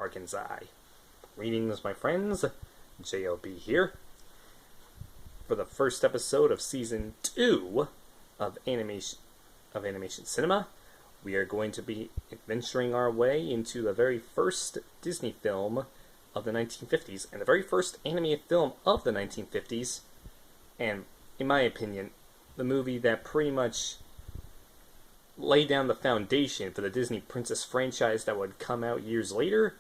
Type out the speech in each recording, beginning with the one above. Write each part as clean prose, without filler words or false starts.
American's eye. Greetings, my friends. JLB here. For the first episode of Season 2 of Animation Cinema, we are going to be adventuring our way into the very first Disney film of the 1950s, and the very first animated film of the 1950s, and, in my opinion, the movie that pretty much laid down the foundation for the Disney Princess franchise that would come out years later,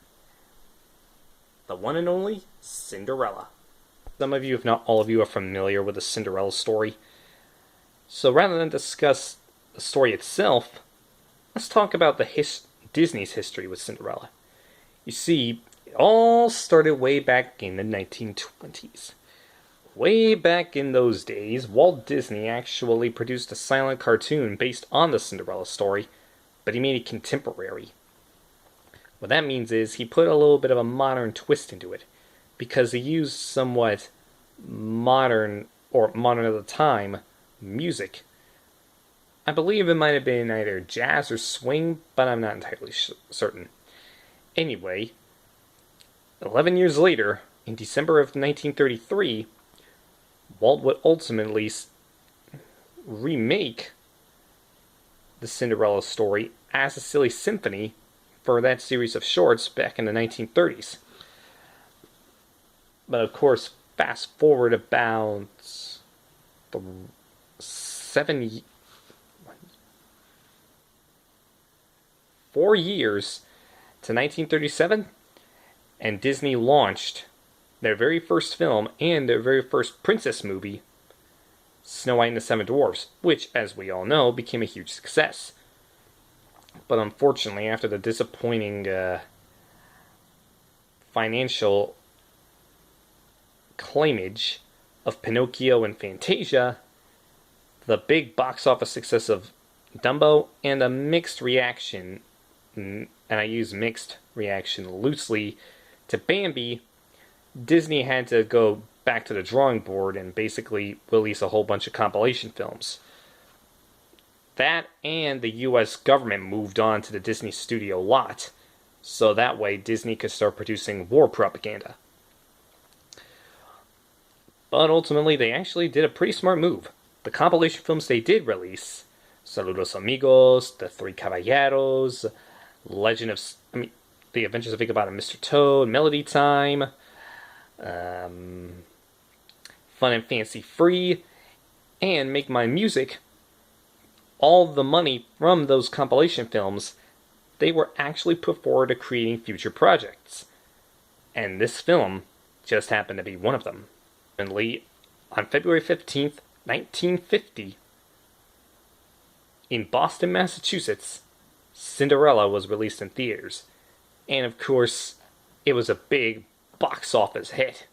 the one and only Cinderella. Some of you, if not all of you, are familiar with the Cinderella story. So rather than discuss the story itself, let's talk about Disney's history with Cinderella. You see, it all started way back in the 1920s. Way back in those days, Walt Disney actually produced a silent cartoon based on the Cinderella story, but he made it contemporary. What that means is he put a little bit of a modern twist into it, because he used somewhat modern, or modern at the time, music. I believe it might have been either jazz or swing, but I'm not entirely certain. Anyway, 11 years later, in December of 1933, Walt would ultimately remake the Cinderella story as a silly symphony for that series of shorts back in the 1930s. But of course, fast forward about 4 years to 1937, and Disney launched their very first film and their very first princess movie, Snow White and the Seven Dwarfs, which, as we all know, became a huge success. But unfortunately, after the disappointing financial claimage of Pinocchio and Fantasia, the big box office success of Dumbo, and a mixed reaction, and I use mixed reaction loosely, to Bambi, Disney had to go back to the drawing board and basically release a whole bunch of compilation films. That and the US government moved on to the Disney studio lot, so that way Disney could start producing war propaganda. But ultimately, they actually did a pretty smart move. The compilation films they did release, Saludos Amigos, The Three Caballeros, The Adventures of Ichabod and Mr. Toad, Melody Time, Fun and Fancy Free, and Make My Music, all the money from those compilation films, they were actually put forward to creating future projects. And this film just happened to be one of them. On February 15th, 1950, in Boston, Massachusetts, Cinderella was released in theaters. And of course, it was a big box office hit.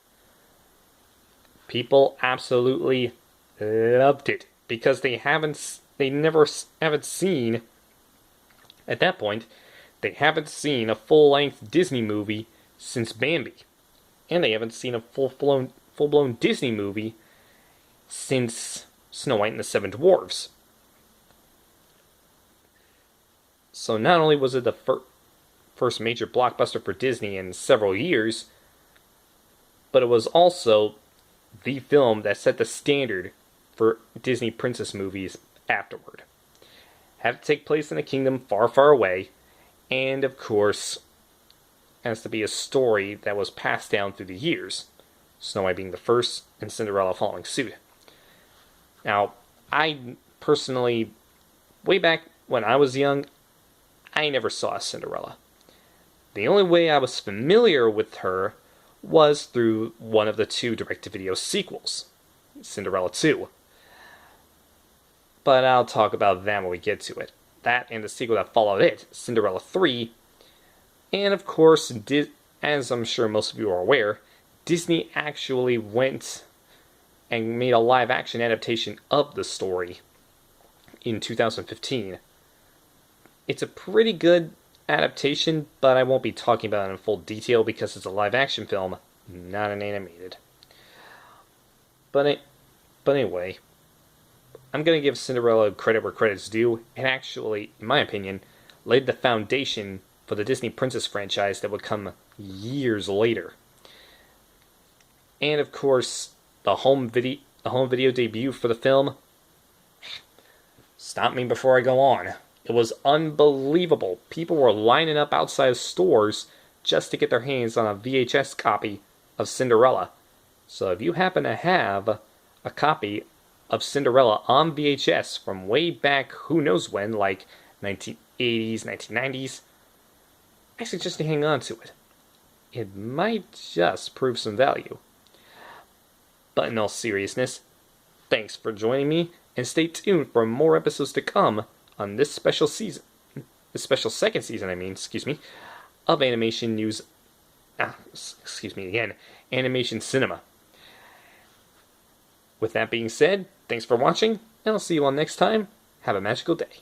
People absolutely loved it because they never haven't seen, at that point, they haven't seen a full-length Disney movie since Bambi. And they haven't seen a full-blown Disney movie since Snow White and the Seven Dwarfs. So not only was it the first major blockbuster for Disney in several years, but it was also the film that set the standard for Disney princess movies afterward. Had to take place in a kingdom far, far away, and of course, has to be a story that was passed down through the years, Snow White being the first, and Cinderella following suit. Now, I personally, way back when I was young, I never saw Cinderella. The only way I was familiar with her was through one of the two direct-to-video sequels, Cinderella 2. But I'll talk about that when we get to it. That and the sequel that followed it, Cinderella 3. And of course, as I'm sure most of you are aware, Disney actually went and made a live-action adaptation of the story in 2015. It's a pretty good adaptation, but I won't be talking about it in full detail because it's a live-action film, not an animated. But anyway, I'm going to give Cinderella credit where credit's due. It actually, in my opinion, laid the foundation for the Disney Princess franchise that would come years later. And of course, the home video debut for the film. Stop me before I go on. It was unbelievable. People were lining up outside of stores just to get their hands on a VHS copy of Cinderella. So if you happen to have a copy of Cinderella on VHS from way back who knows when, like 1980s, 1990s, I suggest you hang on to it. It might just prove some value. But in all seriousness, thanks for joining me, and stay tuned for more episodes to come on this special season, this special second season, of Animation News, Animation Cinema. With that being said, thanks for watching, and I'll see you all next time. Have a magical day.